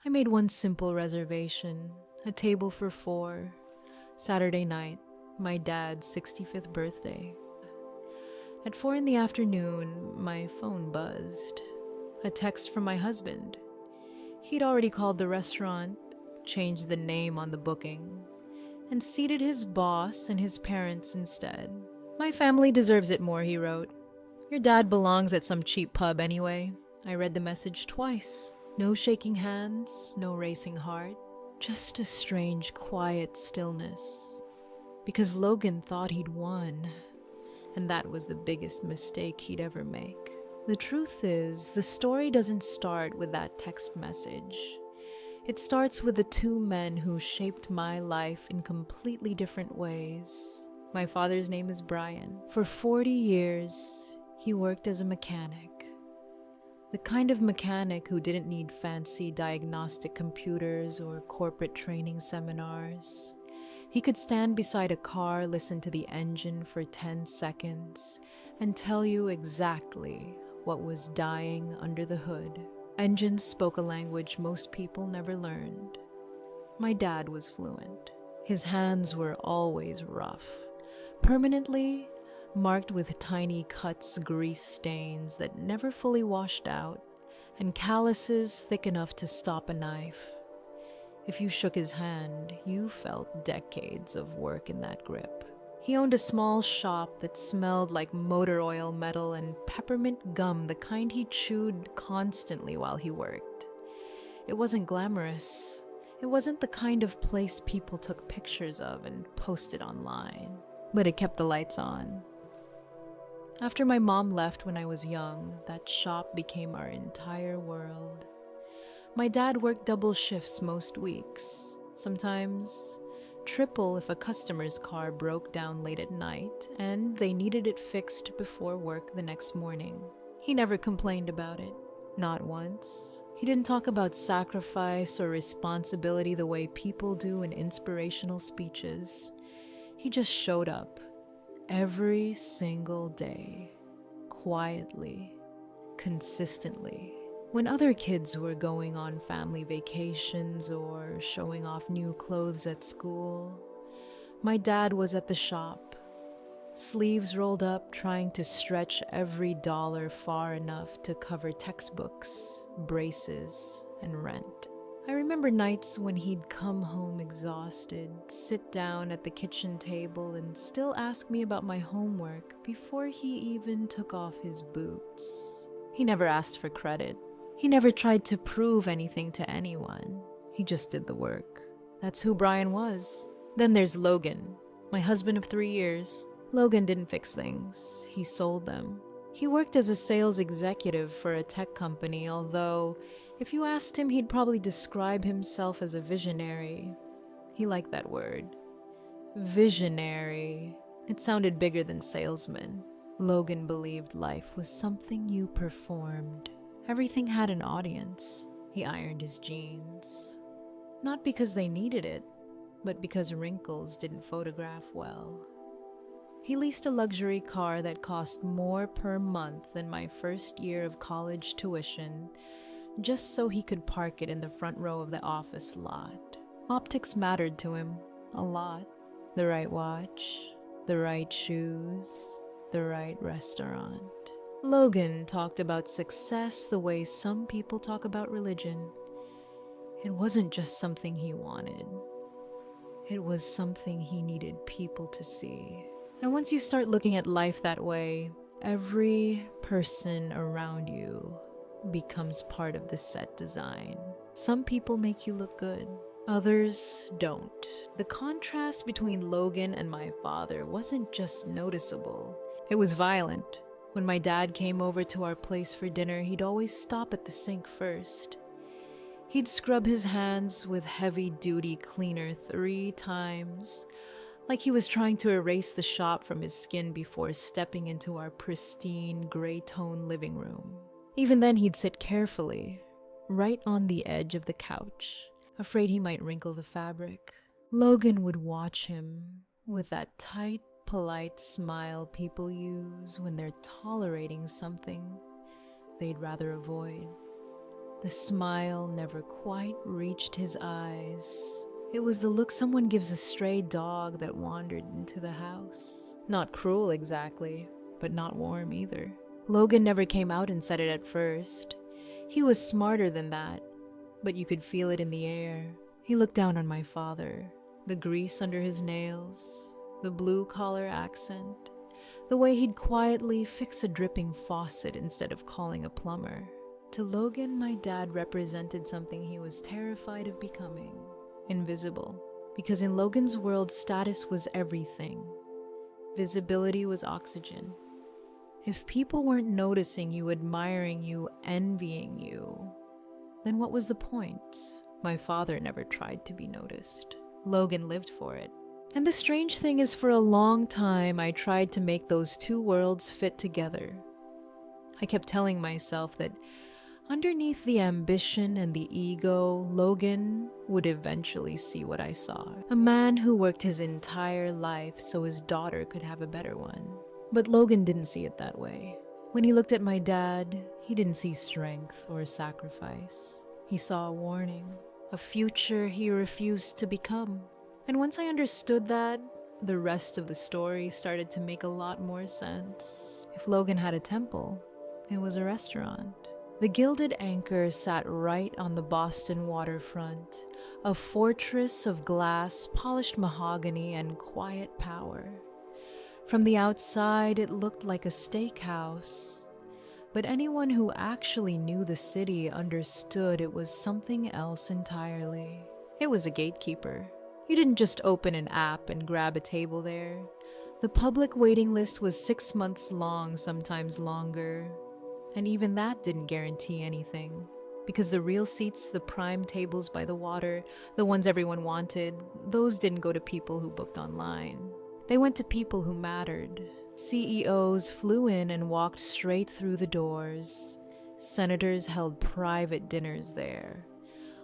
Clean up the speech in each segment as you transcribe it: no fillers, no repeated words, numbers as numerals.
I made one simple reservation, a table for 4, Saturday night, my dad's 65th birthday. At 4 in the afternoon, my phone buzzed. A text from my husband. He'd already called the restaurant, changed the name on the booking, and seated his boss and his parents instead. "My family deserves it more," he wrote. "Your dad belongs at some cheap pub anyway." I read the message twice. No shaking hands, no racing heart, just a strange, quiet stillness. Because Logan thought he'd won, and that was the biggest mistake he'd ever make. The truth is, the story doesn't start with that text message. It starts with the 2 men who shaped my life in completely different ways. My father's name is Brian. For 40 years, he worked as a mechanic. The kind of mechanic who didn't need fancy diagnostic computers or corporate training seminars. He could stand beside a car, listen to the engine for 10 seconds, and tell you exactly what was dying under the hood. Engines spoke a language most people never learned. My dad was fluent. His hands were always rough, permanently marked with tiny cuts, grease stains that never fully washed out, and calluses thick enough to stop a knife. If you shook his hand, you felt decades of work in that grip. He owned a small shop that smelled like motor oil, metal, and peppermint gum, the kind he chewed constantly while he worked. It wasn't glamorous. It wasn't the kind of place people took pictures of and posted online. But it kept the lights on. After my mom left when I was young, that shop became our entire world. My dad worked double shifts most weeks, sometimes triple if a customer's car broke down late at night and they needed it fixed before work the next morning. He never complained about it, not once. He didn't talk about sacrifice or responsibility the way people do in inspirational speeches. He just showed up every single day, quietly, consistently. When other kids were going on family vacations or showing off new clothes at school, my dad was at the shop, sleeves rolled up, trying to stretch every dollar far enough to cover textbooks, braces, and rent. I remember nights when he'd come home exhausted, sit down at the kitchen table, and still ask me about my homework before he even took off his boots. He never asked for credit. He never tried to prove anything to anyone. He just did the work. That's who Brian was. Then there's Logan, my husband of 3 years. Logan didn't fix things. He sold them. He worked as a sales executive for a tech company, although if you asked him, he'd probably describe himself as a visionary. He liked that word. Visionary. It sounded bigger than salesman. Logan believed life was something you performed. Everything had an audience. He ironed his jeans. Not because they needed it, but because wrinkles didn't photograph well. He leased a luxury car that cost more per month than my first year of college tuition, just so he could park it in the front row of the office lot. Optics mattered to him a lot. The right watch, the right shoes, the right restaurant. Logan talked about success the way some people talk about religion. It wasn't just something he wanted. It was something he needed people to see. And once you start looking at life that way, every person around you becomes part of the set design. Some people make you look good. Others don't. The contrast between Logan and my father wasn't just noticeable. It was violent. When my dad came over to our place for dinner, he'd always stop at the sink first. He'd scrub his hands with heavy-duty cleaner 3 times, like he was trying to erase the shop from his skin before stepping into our pristine, gray-tone living room. Even then, he'd sit carefully, right on the edge of the couch, afraid he might wrinkle the fabric. Logan would watch him with that tight, polite smile people use when they're tolerating something they'd rather avoid. The The smile never quite reached his eyes. It was the look someone gives a stray dog that wandered into the house. Not cruel exactly, but not warm either. Logan never came out and said it at first. He was smarter than that, but you could feel it in the air. He looked down on my father, the grease under his nails, the blue-collar accent, the way he'd quietly fix a dripping faucet instead of calling a plumber. To Logan, my dad represented something he was terrified of becoming: invisible. Because in Logan's world, status was everything. Visibility was oxygen. If people weren't noticing you, admiring you, envying you, then what was the point? My father never tried to be noticed. Logan lived for it. And the strange thing is, for a long time, I tried to make those two worlds fit together. I kept telling myself that underneath the ambition and the ego, Logan would eventually see what I saw. A man who worked his entire life so his daughter could have a better one. But Logan didn't see it that way. When he looked at my dad, he didn't see strength or sacrifice. He saw a warning, a future he refused to become. And once I understood that, the rest of the story started to make a lot more sense. If Logan had a temple, it was a restaurant. The Gilded Anchor sat right on the Boston waterfront, a fortress of glass, polished mahogany, and quiet power. From the outside, it looked like a steakhouse, but anyone who actually knew the city understood it was something else entirely. It was a gatekeeper. You didn't just open an app and grab a table there. The public waiting list was 6 months long, sometimes longer. And even that didn't guarantee anything. Because the real seats, the prime tables by the water, the ones everyone wanted, those didn't go to people who booked online. They went to people who mattered. CEOs flew in and walked straight through the doors. Senators held private dinners there.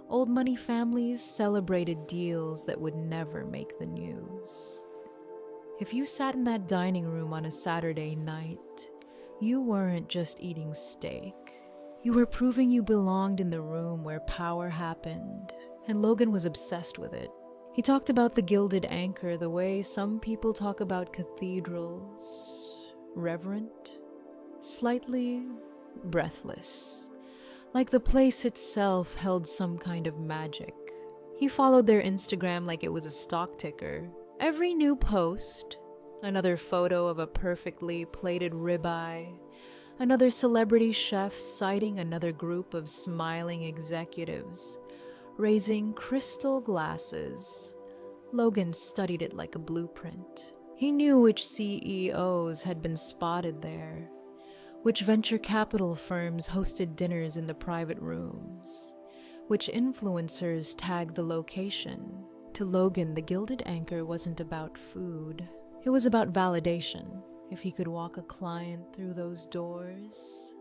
Old money families celebrated deals that would never make the news. If you sat in that dining room on a Saturday night, you weren't just eating steak. You were proving you belonged in the room where power happened, and Logan was obsessed with it. He talked about the Gilded Anchor the way some people talk about cathedrals: reverent, slightly breathless, like the place itself held some kind of magic. He followed their Instagram like it was a stock ticker. Every new post, another photo of a perfectly plated ribeye, another celebrity chef citing another group of smiling executives, raising crystal glasses. Logan studied it like a blueprint. He knew which CEOs had been spotted there, which venture capital firms hosted dinners in the private rooms, which influencers tagged the location. To Logan, the Gilded Anchor wasn't about food. It was about validation. If he could walk a client through those doors,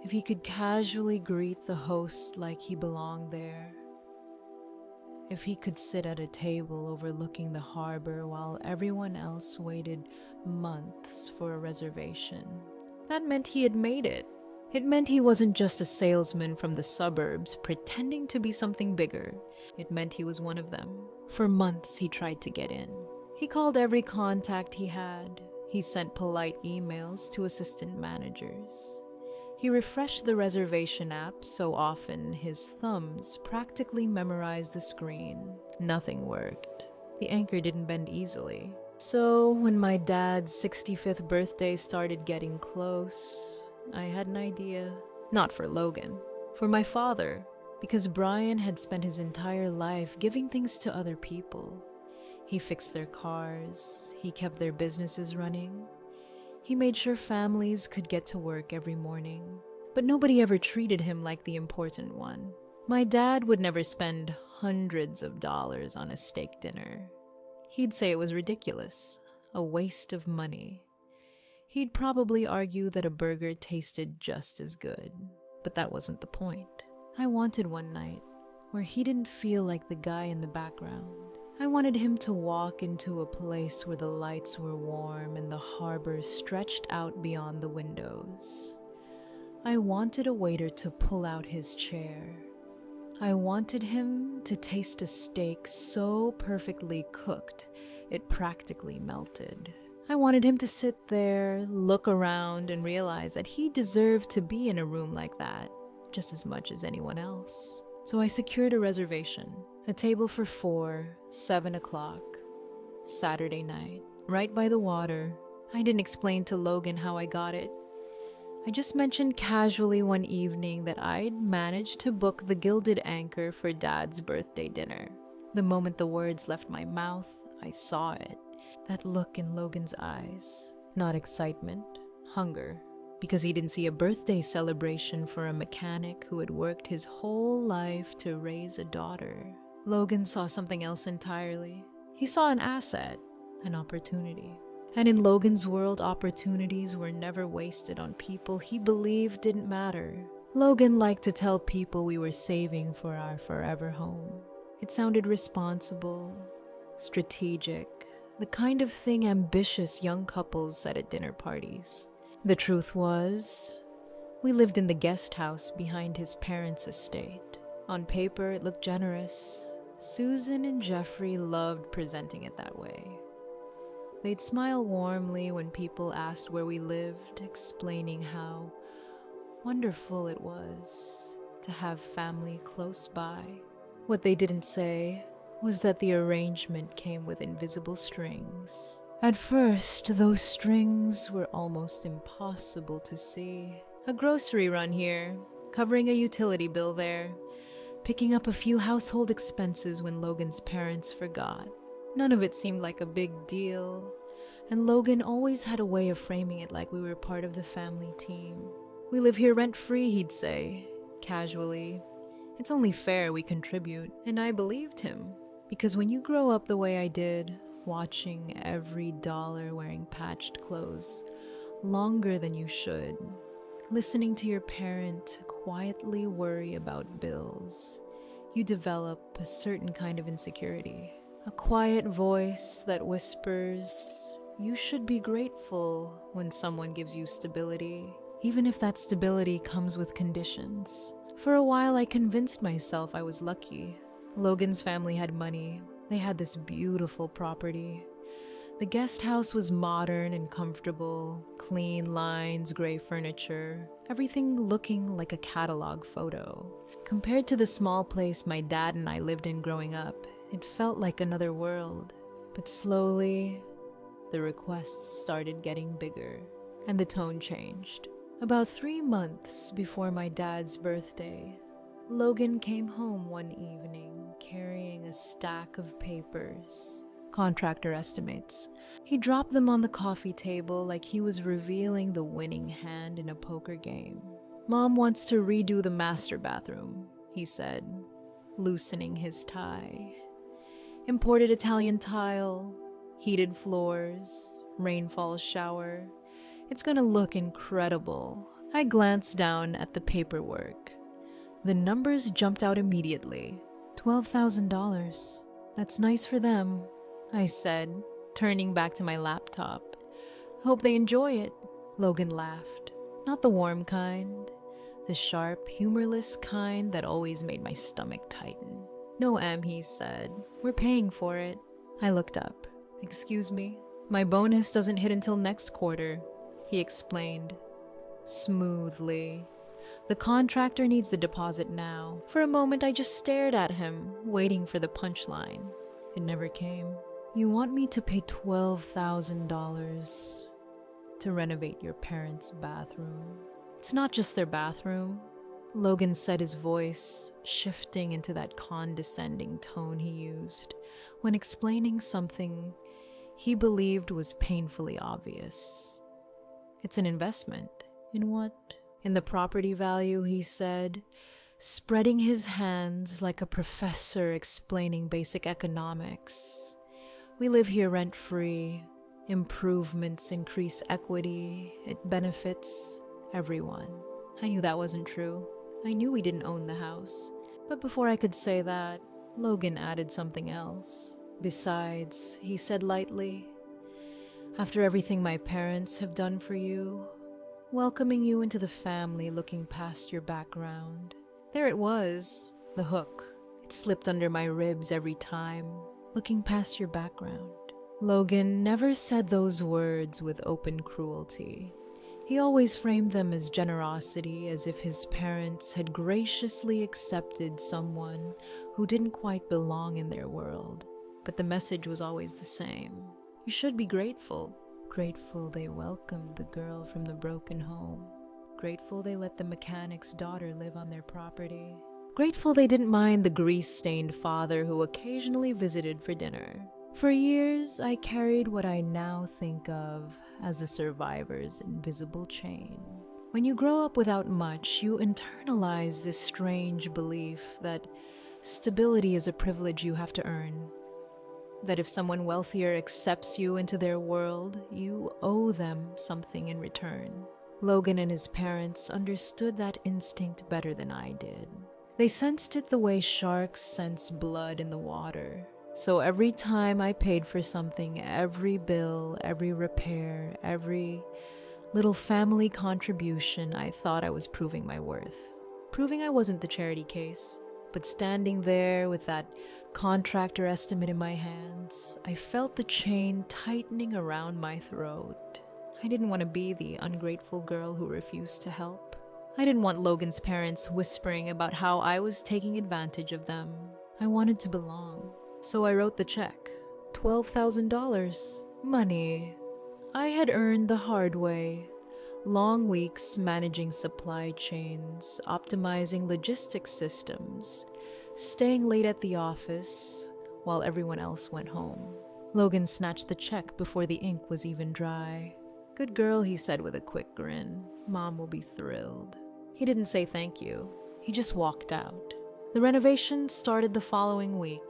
if he could casually greet the host like he belonged there, if he could sit at a table overlooking the harbor while everyone else waited months for a reservation, that meant he had made it. It meant he wasn't just a salesman from the suburbs pretending to be something bigger. It meant he was one of them. For months, he tried to get in. He called every contact he had. He sent polite emails to assistant managers. He refreshed the reservation app so often his thumbs practically memorized the screen. Nothing worked. The anchor didn't bend easily. So when my dad's 65th birthday started getting close, I had an idea. Not for Logan, for my father, because Brian had spent his entire life giving things to other people. He fixed their cars, he kept their businesses running. He made sure families could get to work every morning. But nobody ever treated him like the important one. My dad would never spend hundreds of dollars on a steak dinner. He'd say it was ridiculous, a waste of money. He'd probably argue that a burger tasted just as good, but that wasn't the point. I wanted one night where he didn't feel like the guy in the background. I wanted him to walk into a place where the lights were warm and the harbor stretched out beyond the windows. I wanted a waiter to pull out his chair. I wanted him to taste a steak so perfectly cooked it practically melted. I wanted him to sit there, look around, and realize that he deserved to be in a room like that just as much as anyone else. So I secured a reservation, a table for 4, 7 o'clock, Saturday night, right by the water. I didn't explain to Logan how I got it. I just mentioned casually one evening that I'd managed to book the Gilded Anchor for Dad's birthday dinner. The moment the words left my mouth, I saw it. That look in Logan's eyes. Not excitement, hunger. Because he didn't see a birthday celebration for a mechanic who had worked his whole life to raise a daughter. Logan saw something else entirely. He saw an asset, an opportunity. And in Logan's world, opportunities were never wasted on people he believed didn't matter. Logan liked to tell people we were saving for our forever home. It sounded responsible, strategic, the kind of thing ambitious young couples said at dinner parties. The truth was, we lived in the guest house behind his parents' estate. On paper, it looked generous. Susan and Jeffrey loved presenting it that way. They'd smile warmly when people asked where we lived, explaining how wonderful it was to have family close by. What they didn't say was that the arrangement came with invisible strings. At first, those strings were almost impossible to see. A grocery run here, covering a utility bill there, picking up a few household expenses when Logan's parents forgot. None of it seemed like a big deal, and Logan always had a way of framing it like we were part of the family team. We live here rent-free, he'd say, casually. It's only fair we contribute. And I believed him, because when you grow up the way I did, watching every dollar wearing patched clothes longer than you should, listening to your parent quietly worry about bills, you develop a certain kind of insecurity. A quiet voice that whispers, you should be grateful when someone gives you stability, even if that stability comes with conditions. For a while, I convinced myself I was lucky. Logan's family had money. They had this beautiful property. The guest house was modern and comfortable, clean lines, gray furniture, everything looking like a catalog photo. Compared to the small place my dad and I lived in growing up, it felt like another world. But slowly, the requests started getting bigger, and the tone changed. About 3 months before my dad's birthday, Logan came home one evening carrying a stack of papers. Contractor estimates. He dropped them on the coffee table like he was revealing the winning hand in a poker game. Mom wants to redo the master bathroom, he said, loosening his tie. Imported Italian tile, heated floors, rainfall shower. It's gonna look incredible. I glanced down at the paperwork. The numbers jumped out immediately. $12,000. That's nice for them, I said, turning back to my laptop. Hope they enjoy it. Logan laughed. Not the warm kind. The sharp, humorless kind that always made my stomach tighten. No, Em, he said. We're paying for it. I looked up. Excuse me? My bonus doesn't hit until next quarter, he explained. Smoothly. The contractor needs the deposit now. For a moment, I just stared at him, waiting for the punchline. It never came. You want me to pay $12,000 to renovate your parents' bathroom? It's not just their bathroom. Logan said, his voice shifting into that condescending tone he used when explaining something he believed was painfully obvious. It's an investment. In what? In the property value, he said, spreading his hands like a professor explaining basic economics. We live here rent-free. Improvements increase equity. It benefits everyone. I knew that wasn't true. I knew we didn't own the house. But before I could say that, Logan added something else. Besides, he said lightly, after everything my parents have done for you, welcoming you into the family, looking past your background. There it was, the hook. It slipped under my ribs every time, looking past your background. Logan never said those words with open cruelty. He always framed them as generosity, as if his parents had graciously accepted someone who didn't quite belong in their world. But the message was always the same. You should be grateful. Grateful they welcomed the girl from the broken home. Grateful they let the mechanic's daughter live on their property. Grateful they didn't mind the grease-stained father who occasionally visited for dinner. For years, I carried what I now think of as the survivor's invisible chain. When you grow up without much, you internalize this strange belief that stability is a privilege you have to earn. That if someone wealthier accepts you into their world, you owe them something in return. Logan and his parents understood that instinct better than I did. They sensed it the way sharks sense blood in the water. So every time I paid for something, every bill, every repair, every little family contribution, I thought I was proving my worth. Proving I wasn't the charity case. But standing there with that contractor estimate in my hands, I felt the chain tightening around my throat. I didn't want to be the ungrateful girl who refused to help. I didn't want Logan's parents whispering about how I was taking advantage of them. I wanted to belong. So I wrote the check. $12,000. Money I had earned the hard way. Long weeks managing supply chains, optimizing logistics systems, staying late at the office while everyone else went home. Logan snatched the check before the ink was even dry. Good girl, he said with a quick grin. Mom will be thrilled. He didn't say thank you. He just walked out. The renovation started the following week.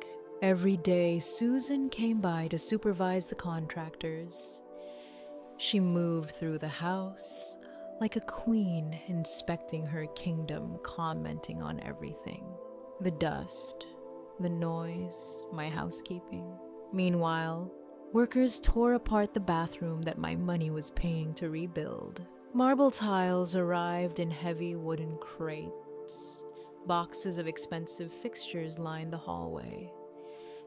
Every day, Susan came by to supervise the contractors. She moved through the house like a queen inspecting her kingdom, commenting on everything. The dust, the noise, my housekeeping. Meanwhile, workers tore apart the bathroom that my money was paying to rebuild. Marble tiles arrived in heavy wooden crates. Boxes of expensive fixtures lined the hallway.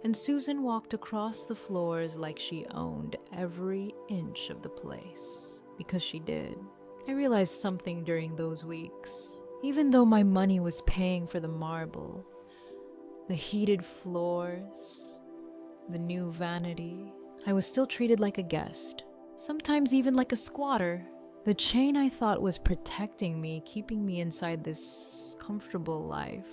And Susan walked across the floors like she owned every inch of the place. Because she did. I realized something during those weeks. Even though my money was paying for the marble, the heated floors, the new vanity, I was still treated like a guest. Sometimes even like a squatter. The chain I thought was protecting me, keeping me inside this comfortable life,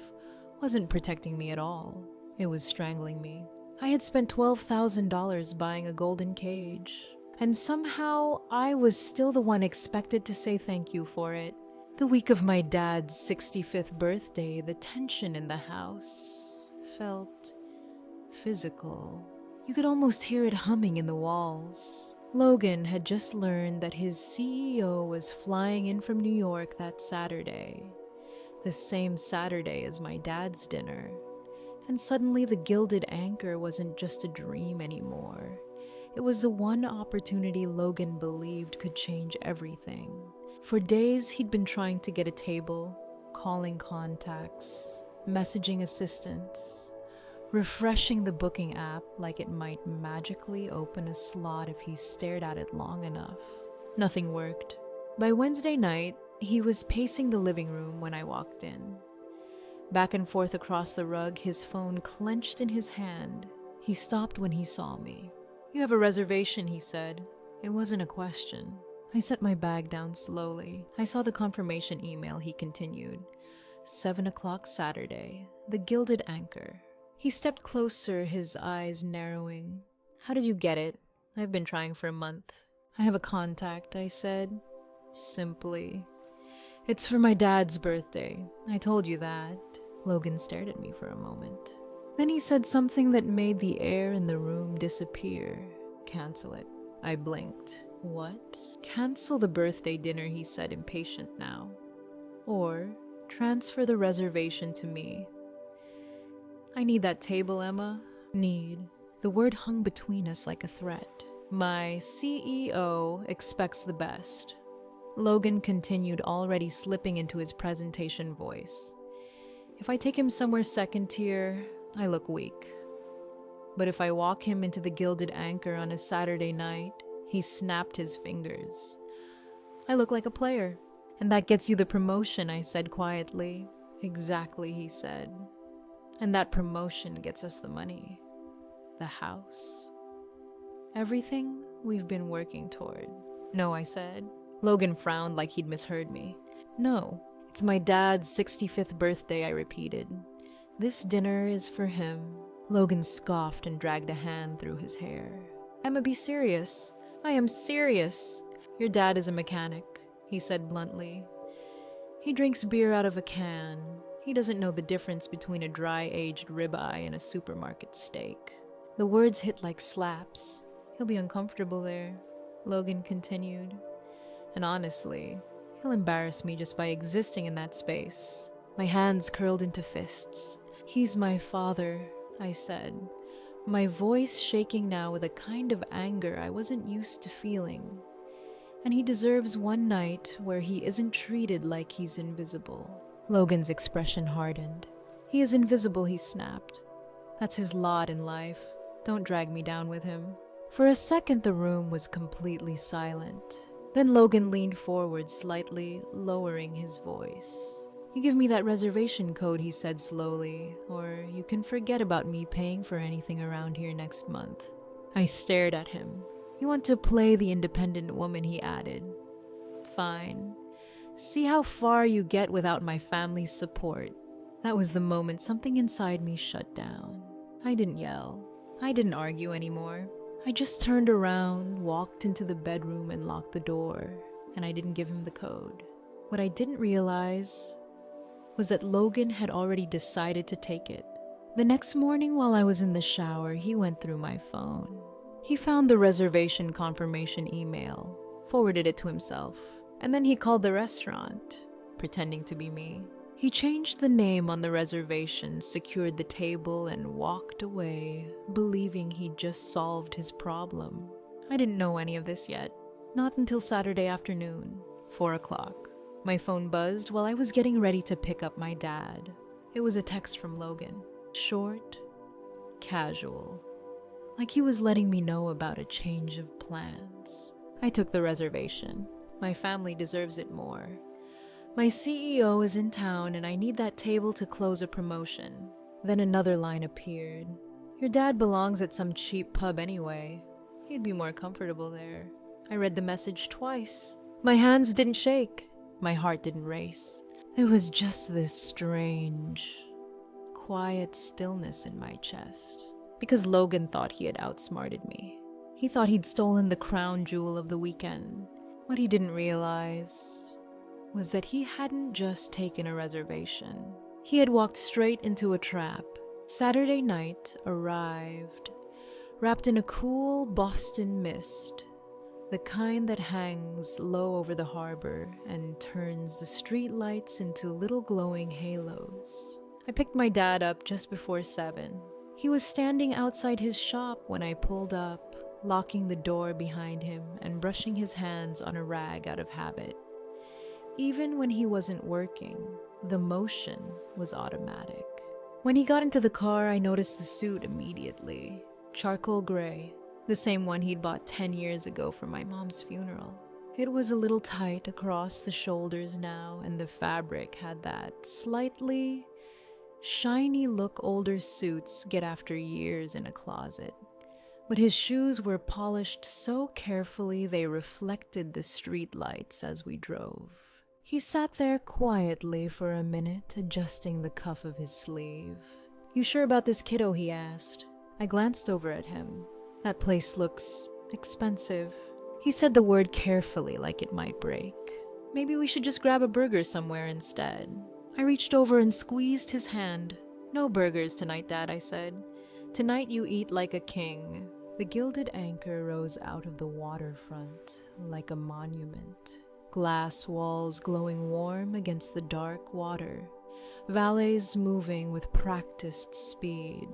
wasn't protecting me at all. It was strangling me. I had spent $12,000 buying a golden cage, and somehow I was still the one expected to say thank you for it. The week of my dad's 65th birthday, the tension in the house felt physical. You could almost hear it humming in the walls. Logan had just learned that his CEO was flying in from New York that Saturday, the same Saturday as my dad's dinner. And suddenly the gilded anchor wasn't just a dream anymore. It was the one opportunity Logan believed could change everything. For days, he'd been trying to get a table, calling contacts, messaging assistants, refreshing the booking app like it might magically open a slot if he stared at it long enough. Nothing worked. By Wednesday night, he was pacing the living room when I walked in. Back and forth across the rug, his phone clenched in his hand. He stopped when he saw me. "You have a reservation," he said. It wasn't a question. I set my bag down slowly. I saw the confirmation email. He continued. 7 o'clock Saturday. The Gilded Anchor. He stepped closer, his eyes narrowing. "How did you get it?" "I've been trying for a month." "I have a contact," I said, simply. "It's for my dad's birthday. I told you that." Logan stared at me for a moment. Then he said something that made the air in the room disappear. "Cancel it." I blinked. "What?" "Cancel the birthday dinner," he said, impatient now. "Or transfer the reservation to me." "I need that table, Emma." "Need." The word hung between us like a threat. "My CEO expects the best." Logan continued, already slipping into his presentation voice. If I take him somewhere second tier, I look weak. But if I walk him into the Gilded Anchor on a Saturday night, he snapped his fingers. I look like a player. And that gets you the promotion, I said quietly. Exactly, he said. And that promotion gets us the money. The house. Everything we've been working toward. No, I said. Logan frowned like he'd misheard me. No, it's my dad's 65th birthday, I repeated. This dinner is for him. Logan scoffed and dragged a hand through his hair. Emma, be serious. I am serious. Your dad is a mechanic, he said bluntly. He drinks beer out of a can. He doesn't know the difference between a dry-aged ribeye and a supermarket steak. The words hit like slaps. He'll be uncomfortable there, Logan continued. And honestly, he'll embarrass me just by existing in that space. My hands curled into fists. He's my father, I said, my voice shaking now with a kind of anger I wasn't used to feeling. And he deserves one night where he isn't treated like he's invisible. Logan's expression hardened. He is invisible, he snapped. That's his lot in life. Don't drag me down with him. For a second, the room was completely silent. Then Logan leaned forward slightly, lowering his voice. You give me that reservation code, he said slowly, or you can forget about me paying for anything around here next month. I stared at him. You want to play the independent woman, he added. Fine. See how far you get without my family's support. That was the moment something inside me shut down. I didn't yell. I didn't argue anymore. I just turned around, walked into the bedroom and locked the door, and I didn't give him the code. What I didn't realize was that Logan had already decided to take it. The next morning while I was in the shower, he went through my phone. He found the reservation confirmation email, forwarded it to himself, and then he called the restaurant, pretending to be me. He changed the name on the reservation, secured the table, and walked away, believing he'd just solved his problem. I didn't know any of this yet. Not until Saturday afternoon, 4 o'clock. My phone buzzed while I was getting ready to pick up my dad. It was a text from Logan. Short, casual. Like he was letting me know about a change of plans. I took the reservation. My family deserves it more. My CEO is in town and I need that table to close a promotion. Then another line appeared. Your dad belongs at some cheap pub anyway. He'd be more comfortable there. I read the message twice. My hands didn't shake. My heart didn't race. There was just this strange, quiet stillness in my chest. Because Logan thought he had outsmarted me. He thought he'd stolen the crown jewel of the weekend. What he didn't realize was that he hadn't just taken a reservation. He had walked straight into a trap. Saturday night arrived, wrapped in a cool Boston mist, the kind that hangs low over the harbor and turns the street lights into little glowing halos. I picked my dad up just before 7. He was standing outside his shop when I pulled up, locking the door behind him and brushing his hands on a rag out of habit. Even when he wasn't working, the motion was automatic. When he got into the car, I noticed the suit immediately. Charcoal gray, the same one he'd bought 10 years ago for my mom's funeral. It was a little tight across the shoulders now, and the fabric had that slightly shiny look older suits get after years in a closet. But his shoes were polished so carefully they reflected the street lights as we drove. He sat there quietly for a minute, adjusting the cuff of his sleeve. You sure about this kiddo? He asked. I glanced over at him. That place looks expensive. He said the word carefully, like it might break. Maybe we should just grab a burger somewhere instead. I reached over and squeezed his hand. No burgers tonight, Dad, I said. Tonight you eat like a king. The Gilded Anchor rose out of the waterfront like a monument. Glass walls glowing warm against the dark water. Valets moving with practiced speed.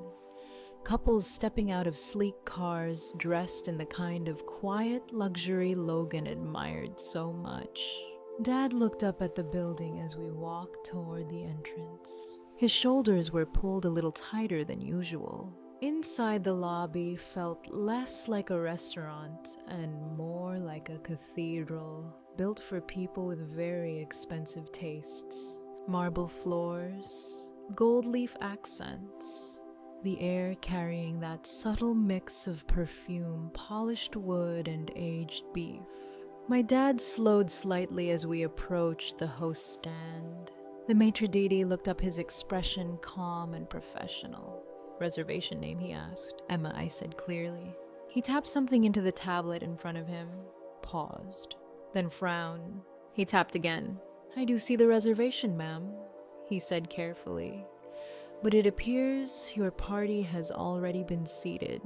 Couples stepping out of sleek cars dressed in the kind of quiet luxury Logan admired so much. Dad looked up at the building as we walked toward the entrance. His shoulders were pulled a little tighter than usual. Inside the lobby felt less like a restaurant and more like a cathedral built for people with very expensive tastes. Marble floors, gold leaf accents, the air carrying that subtle mix of perfume, polished wood, and aged beef. My dad slowed slightly as we approached the host stand. The maitre d' looked up, his expression calm and professional. "Reservation name?" he asked. "Emma," I said clearly. He tapped something into the tablet in front of him, paused, then frowned. He tapped again. "I do see the reservation, ma'am," he said carefully. "But it appears your party has already been seated."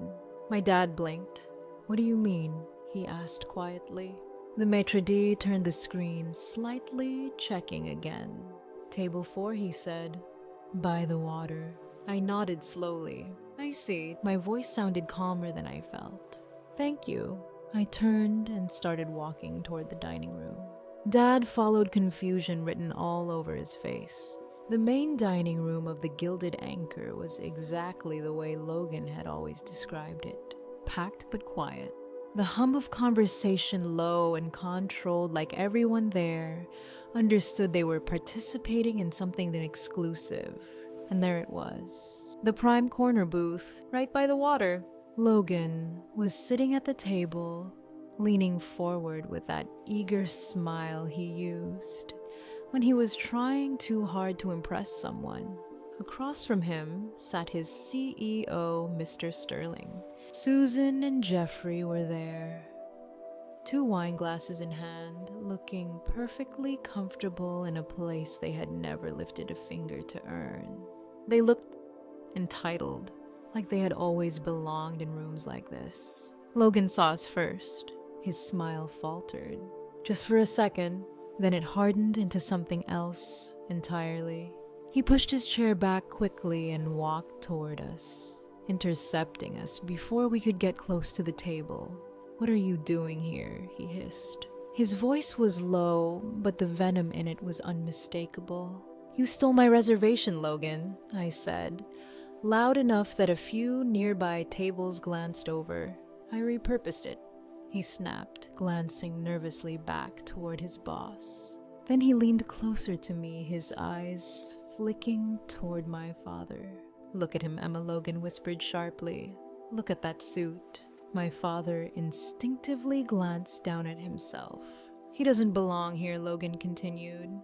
My dad blinked. "What do you mean?" he asked quietly. The maitre d' turned the screen slightly, checking again. "Table 4, he said. "By the water." I nodded slowly. "I see." My voice sounded calmer than I felt. "Thank you." I turned and started walking toward the dining room. Dad followed, confusion written all over his face. The main dining room of the Gilded Anchor was exactly the way Logan had always described it. Packed but quiet. The hum of conversation low and controlled, like everyone there understood they were participating in something exclusive. And there it was. The prime corner booth, right by the water. Logan was sitting at the table, leaning forward with that eager smile he used when he was trying too hard to impress someone. Across from him sat his CEO, Mr. Sterling. Susan and Jeffrey were there, 2 wine glasses in hand, looking perfectly comfortable in a place they had never lifted a finger to earn. They looked entitled, like they had always belonged in rooms like this. Logan saw us first. His smile faltered, just for a second, then it hardened into something else entirely. He pushed his chair back quickly and walked toward us, intercepting us before we could get close to the table. "What are you doing here?" he hissed. His voice was low, but the venom in it was unmistakable. "You stole my reservation, Logan," I said, loud enough that a few nearby tables glanced over. "I repurposed it," he snapped, glancing nervously back toward his boss. Then he leaned closer to me, his eyes flicking toward my father. "Look at him," Emma, Logan whispered sharply. "Look at that suit." My father instinctively glanced down at himself. "He doesn't belong here," Logan continued.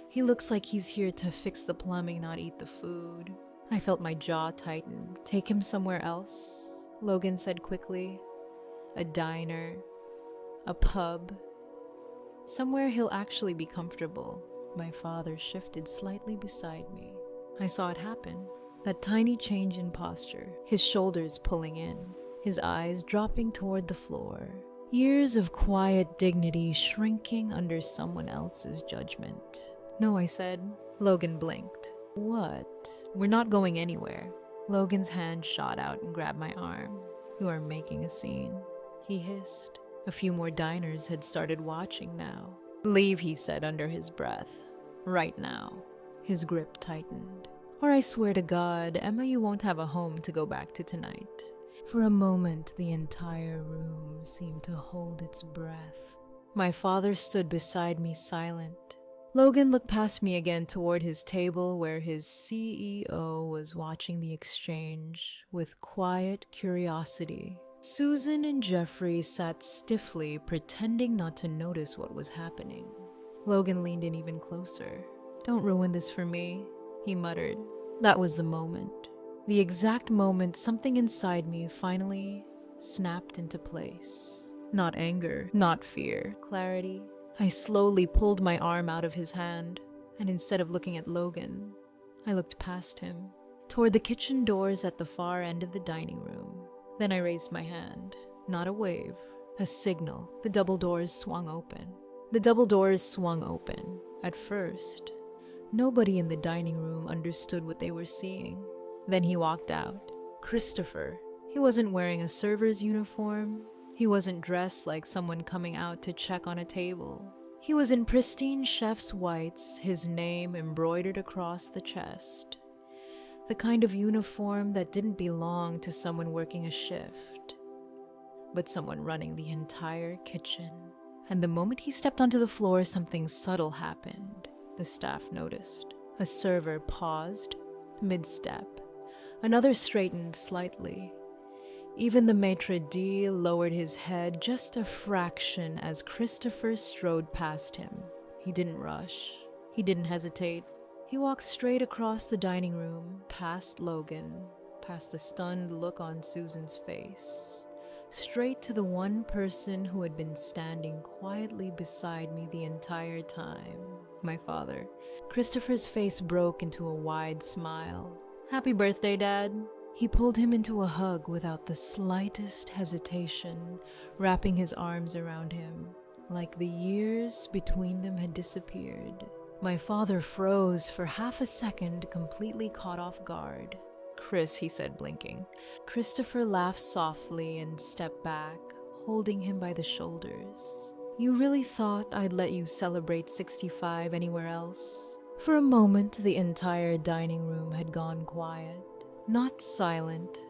"He looks like he's here to fix the plumbing, not eat the food." I felt my jaw tighten. "Take him somewhere else," Logan said quickly. "A diner, a pub, somewhere he'll actually be comfortable." My father shifted slightly beside me. I saw it happen. That tiny change in posture, his shoulders pulling in, his eyes dropping toward the floor. Years of quiet dignity shrinking under someone else's judgment. "No," I said. Logan blinked. "What?" "We're not going anywhere." Logan's hand shot out and grabbed my arm. "You are making a scene," he hissed. A few more diners had started watching now. "Leave," he said under his breath. "Right now." His grip tightened. "Or I swear to God, Emma, you won't have a home to go back to tonight." For a moment, the entire room seemed to hold its breath. My father stood beside me, silent. Logan looked past me again toward his table where his CEO was watching the exchange with quiet curiosity. Susan and Jeffrey sat stiffly, pretending not to notice what was happening. Logan leaned in even closer. "Don't ruin this for me," he muttered. That was the moment. The exact moment something inside me finally snapped into place. Not anger, not fear, clarity. I slowly pulled my arm out of his hand, and instead of looking at Logan, I looked past him, toward the kitchen doors at the far end of the dining room. Then I raised my hand. Not a wave, a signal. The double doors swung open. At first, nobody in the dining room understood what they were seeing. Then he walked out. Christopher. He wasn't wearing a server's uniform. He wasn't dressed like someone coming out to check on a table. He was in pristine chef's whites, his name embroidered across the chest. The kind of uniform that didn't belong to someone working a shift, but someone running the entire kitchen. And the moment he stepped onto the floor, something subtle happened. The staff noticed. A server paused mid-step. Another straightened slightly. Even the maitre d' lowered his head just a fraction as Christopher strode past him. He didn't rush. He didn't hesitate. He walked straight across the dining room, past Logan, past the stunned look on Susan's face, straight to the one person who had been standing quietly beside me the entire time, my father. Christopher's face broke into a wide smile. "Happy birthday, Dad." He pulled him into a hug without the slightest hesitation, wrapping his arms around him, like the years between them had disappeared. My father froze for half a second, completely caught off guard. "Chris," he said, blinking. Christopher laughed softly and stepped back, holding him by the shoulders. "You really thought I'd let you celebrate 65 anywhere else?" For a moment, the entire dining room had gone quiet. Not silent,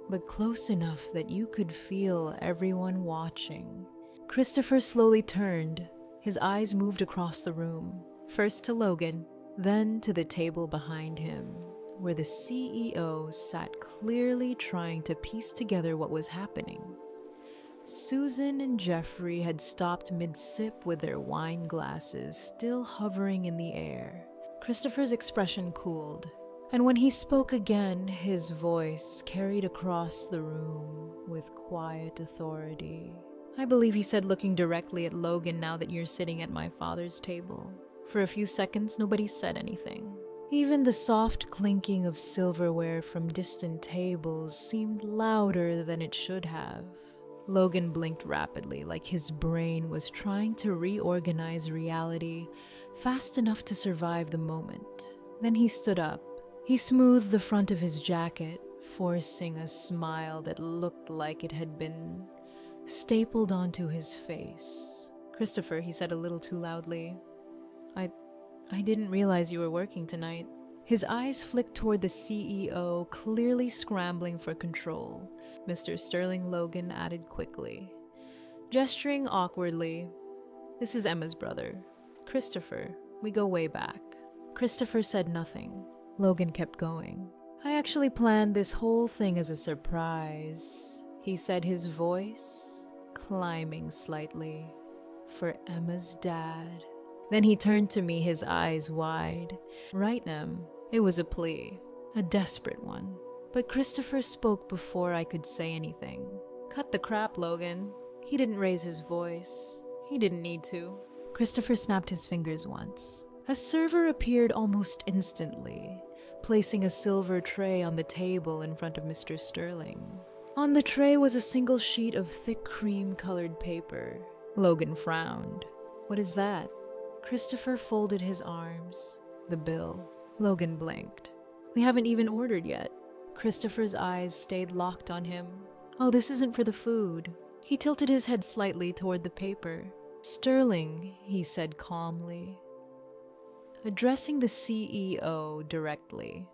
but close enough that you could feel everyone watching. Christopher slowly turned. His eyes moved across the room, first to Logan, then to the table behind him, where the CEO sat clearly trying to piece together what was happening. Susan and Jeffrey had stopped mid-sip with their wine glasses still hovering in the air. Christopher's expression cooled, and when he spoke again, his voice carried across the room with quiet authority. "I believe," he said, looking directly at Logan, "now that you're sitting at my father's table." For a few seconds, nobody said anything. Even the soft clinking of silverware from distant tables seemed louder than it should have. Logan blinked rapidly, like his brain was trying to reorganize reality fast enough to survive the moment. Then he stood up. He smoothed the front of his jacket, forcing a smile that looked like it had been stapled onto his face. "Christopher," he said a little too loudly, I didn't realize you were working tonight." His eyes flicked toward the CEO, clearly scrambling for control. Mr. Sterling Logan added quickly, gesturing awkwardly, "This is Emma's brother, Christopher. We go way back." Christopher said nothing. Logan kept going. "I actually planned this whole thing as a surprise," he said, his voice climbing slightly, "for Emma's dad." Then he turned to me, his eyes wide. "Right, Em." It was a plea, a desperate one. But Christopher spoke before I could say anything. "Cut the crap, Logan." He didn't raise his voice. He didn't need to. Christopher snapped his fingers once. A server appeared almost instantly, placing a silver tray on the table in front of Mr. Sterling. On the tray was a single sheet of thick cream-colored paper. Logan frowned. "What is that?" Christopher folded his arms. "The bill." Logan blinked. "We haven't even ordered yet." Christopher's eyes stayed locked on him. "Oh, this isn't for the food." He tilted his head slightly toward the paper. "Sterling," he said calmly, addressing the CEO directly,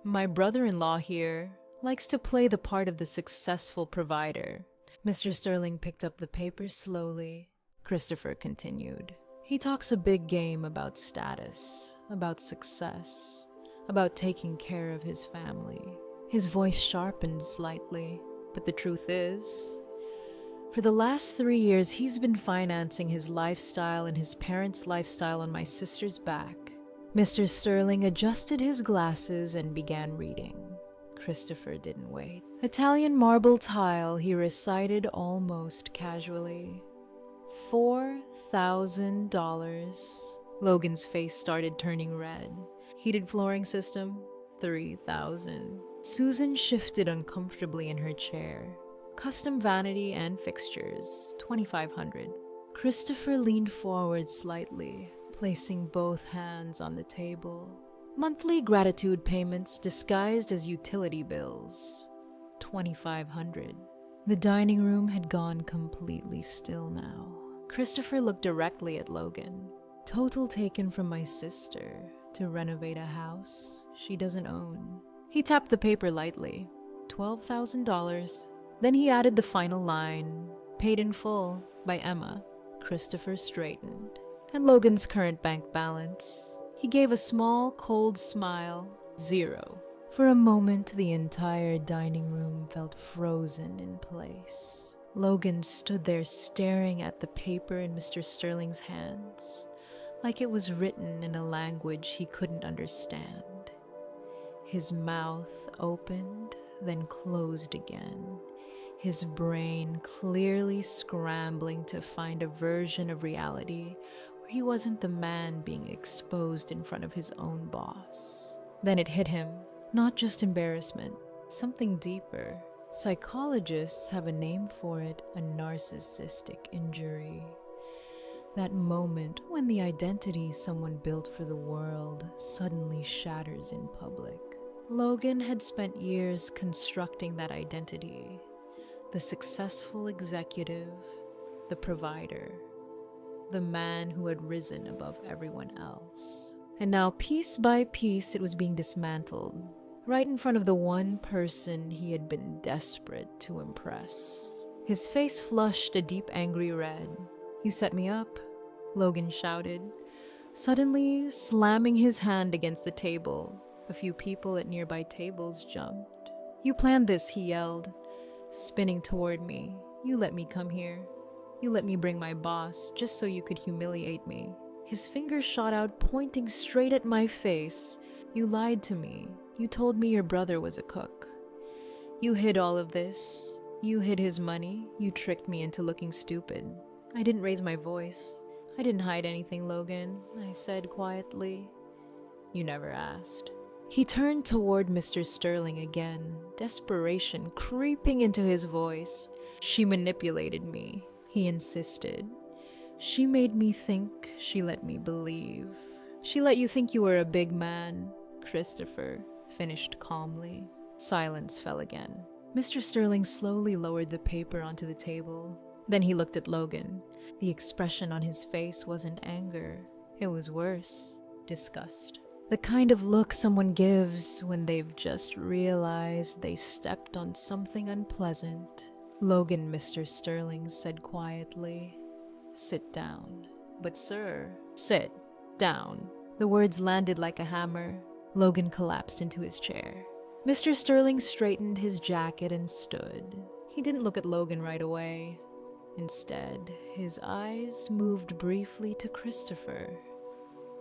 "my brother-in-law here likes to play the part of the successful provider." Mr. Sterling picked up the paper slowly. Christopher continued. "He talks a big game about status, about success, about taking care of his family." His voice sharpened slightly, but the truth is, for the last 3 years, he's been financing his lifestyle and his parents' lifestyle on my sister's back. Mr. Sterling adjusted his glasses and began reading. Christopher didn't wait. "Italian marble tile," he recited almost casually. $4,000. Logan's face started turning red. "Heated flooring system, 3,000. Susan shifted uncomfortably in her chair. "Custom vanity and fixtures, 2,500. Christopher leaned forward slightly, placing both hands on the table. "Monthly gratitude payments disguised as utility bills, 2,500. The dining room had gone completely still now. Christopher looked directly at Logan. Total taken from my sister to renovate a house she doesn't own. He tapped the paper lightly. $12,000. Then he added the final line, paid in full by Emma. Christopher straightened. And Logan's current bank balance. He gave a small, cold smile. 0. For a moment, the entire dining room felt frozen in place. Logan stood there staring at the paper in Mr. Sterling's hands, like it was written in a language he couldn't understand. His mouth opened, then closed again, his brain clearly scrambling to find a version of reality where he wasn't the man being exposed in front of his own boss. Then it hit him, not just embarrassment, something deeper. Psychologists have a name for it, a narcissistic injury. That moment when the identity someone built for the world suddenly shatters in public. Logan had spent years constructing that identity. The successful executive, the provider, the man who had risen above everyone else. And now, piece by piece, it was being dismantled, right in front of the one person he had been desperate to impress. His face flushed a deep angry red. "You set me up," Logan shouted, suddenly slamming his hand against the table. A few people at nearby tables jumped. "You planned this," he yelled, spinning toward me. "You let me come here. You let me bring my boss just so you could humiliate me." His fingers shot out, pointing straight at my face. "You lied to me. You told me your brother was a cook. You hid all of this. You hid his money. You tricked me into looking stupid." I didn't raise my voice. "I didn't hide anything, Logan," I said quietly. "You never asked." He turned toward Mr. Sterling again, desperation creeping into his voice. "She manipulated me," he insisted. "She made me think, she let me believe. She let you think you were a big man," Christopher finished calmly. Silence fell again. Mr. Sterling slowly lowered the paper onto the table. Then he looked at Logan. The expression on his face wasn't anger. It was worse, disgust. The kind of look someone gives when they've just realized they stepped on something unpleasant. "Logan," Mr. Sterling said quietly, "sit down." "But sir..." "Sit down." The words landed like a hammer. Logan collapsed into his chair. Mr. Sterling straightened his jacket and stood. He didn't look at Logan right away. Instead, his eyes moved briefly to Christopher,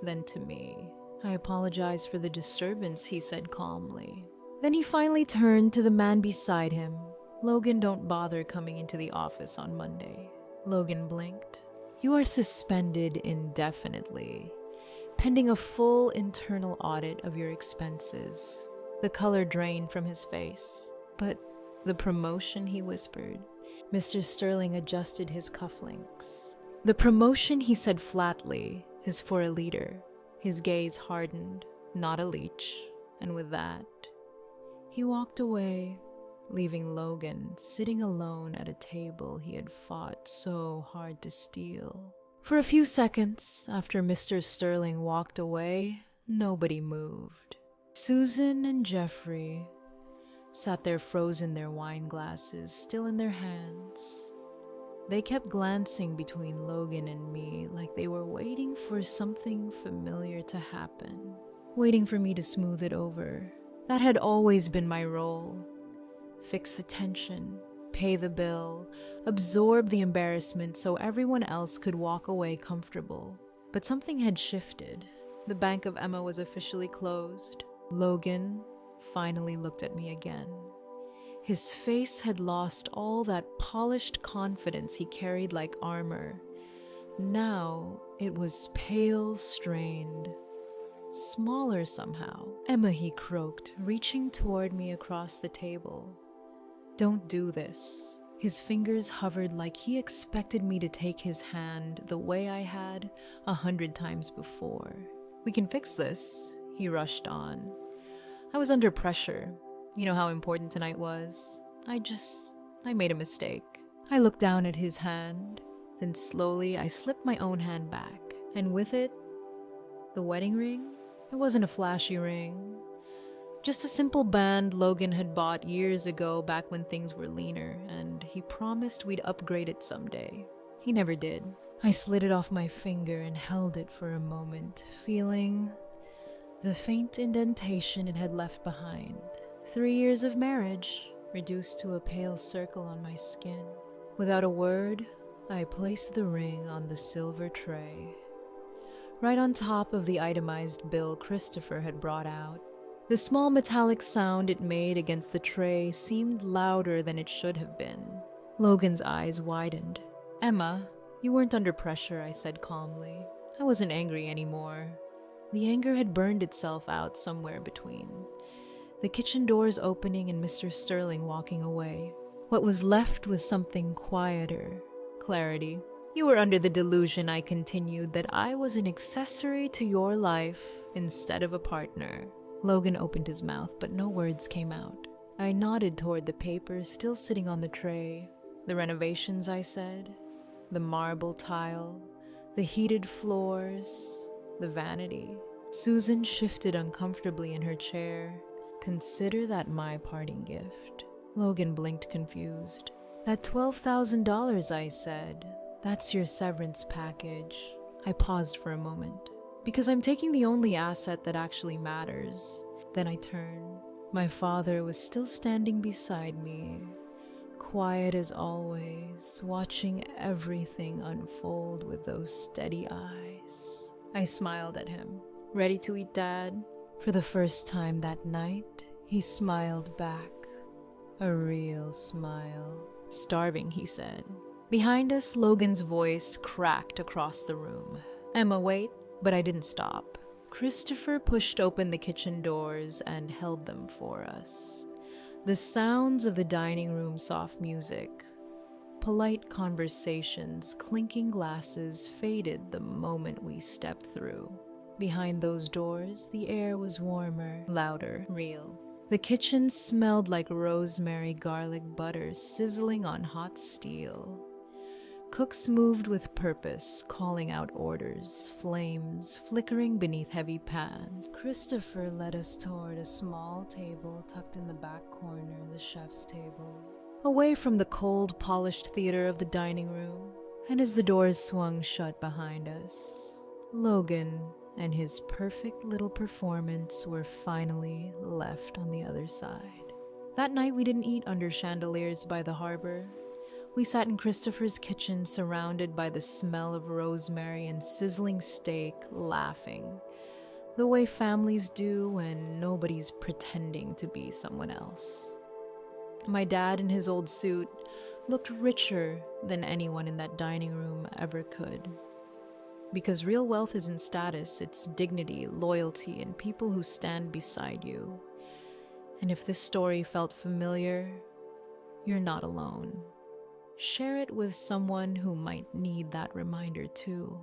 then to me. "I apologize for the disturbance," he said calmly. Then he finally turned to the man beside him. "Logan, don't bother coming into the office on Monday." Logan blinked. "You are suspended indefinitely, pending a full internal audit of your expenses." The color drained from his face. "But the promotion," he whispered. Mr. Sterling adjusted his cufflinks. "The promotion," he said flatly, "is for a leader." His gaze hardened, not a leech, and with that, he walked away, leaving Logan sitting alone at a table he had fought so hard to steal. For a few seconds after Mr. Sterling walked away, nobody moved. Susan and Jeffrey sat there frozen, their wine glasses still in their hands. They kept glancing between Logan and me like they were waiting for something familiar to happen, waiting for me to smooth it over. That had always been my role. Fix the tension, pay the bill, absorb the embarrassment so everyone else could walk away comfortable. But something had shifted. The bank of Emma was officially closed. Logan finally looked at me again. His face had lost all that polished confidence he carried like armor. Now it was pale, strained, smaller somehow. "Emma," he croaked, reaching toward me across the table. "Don't do this." His fingers hovered like he expected me to take his hand the way I had 100 times before. "We can fix this," he rushed on. "I was under pressure. You know how important tonight was. I made a mistake." I looked down at his hand. Then slowly, I slipped my own hand back, and with it, the wedding ring. It wasn't a flashy ring, just a simple band Logan had bought years ago back when things were leaner, and he promised we'd upgrade it someday. He never did. I slid it off my finger and held it for a moment, feeling the faint indentation it had left behind. 3 years of marriage, reduced to a pale circle on my skin. Without a word, I placed the ring on the silver tray, right on top of the itemized bill Christopher had brought out. The small metallic sound it made against the tray seemed louder than it should have been. Logan's eyes widened. "Emma, you weren't under pressure," I said calmly. I wasn't angry anymore. The anger had burned itself out somewhere between the kitchen doors opening and Mr. Sterling walking away. What was left was something quieter. Clarity. "You were under the delusion," I continued, "that I was an accessory to your life instead of a partner." Logan opened his mouth, but no words came out. I nodded toward the papers still sitting on the tray. "The renovations," I said. "The marble tile, the heated floors, the vanity." Susan shifted uncomfortably in her chair. "Consider that my parting gift." Logan blinked confused. "That $12,000, I said. That's your severance package." I paused for a moment. "Because I'm taking the only asset that actually matters." Then I turned. My father was still standing beside me, quiet as always, watching everything unfold with those steady eyes. I smiled at him. "Ready to eat, Dad?" For the first time that night, he smiled back. A real smile. "Starving," he said. Behind us, Logan's voice cracked across the room. "Emma, wait." But I didn't stop. Christopher pushed open the kitchen doors and held them for us. The sounds of the dining room soft music, polite conversations, clinking glasses faded the moment we stepped through. Behind those doors, the air was warmer, louder, real. The kitchen smelled like rosemary garlic butter sizzling on hot steel. Cooks moved with purpose, calling out orders, flames flickering beneath heavy pans. Christopher led us toward a small table tucked in the back corner, the chef's table, away from the cold, polished theater of the dining room. And as the doors swung shut behind us, Logan and his perfect little performance were finally left on the other side. That night we didn't eat under chandeliers by the harbor. We sat in Christopher's kitchen, surrounded by the smell of rosemary and sizzling steak, laughing, the way families do when nobody's pretending to be someone else. My dad in his old suit looked richer than anyone in that dining room ever could. Because real wealth isn't status, it's dignity, loyalty, and people who stand beside you. And if this story felt familiar, you're not alone. Share it with someone who might need that reminder too.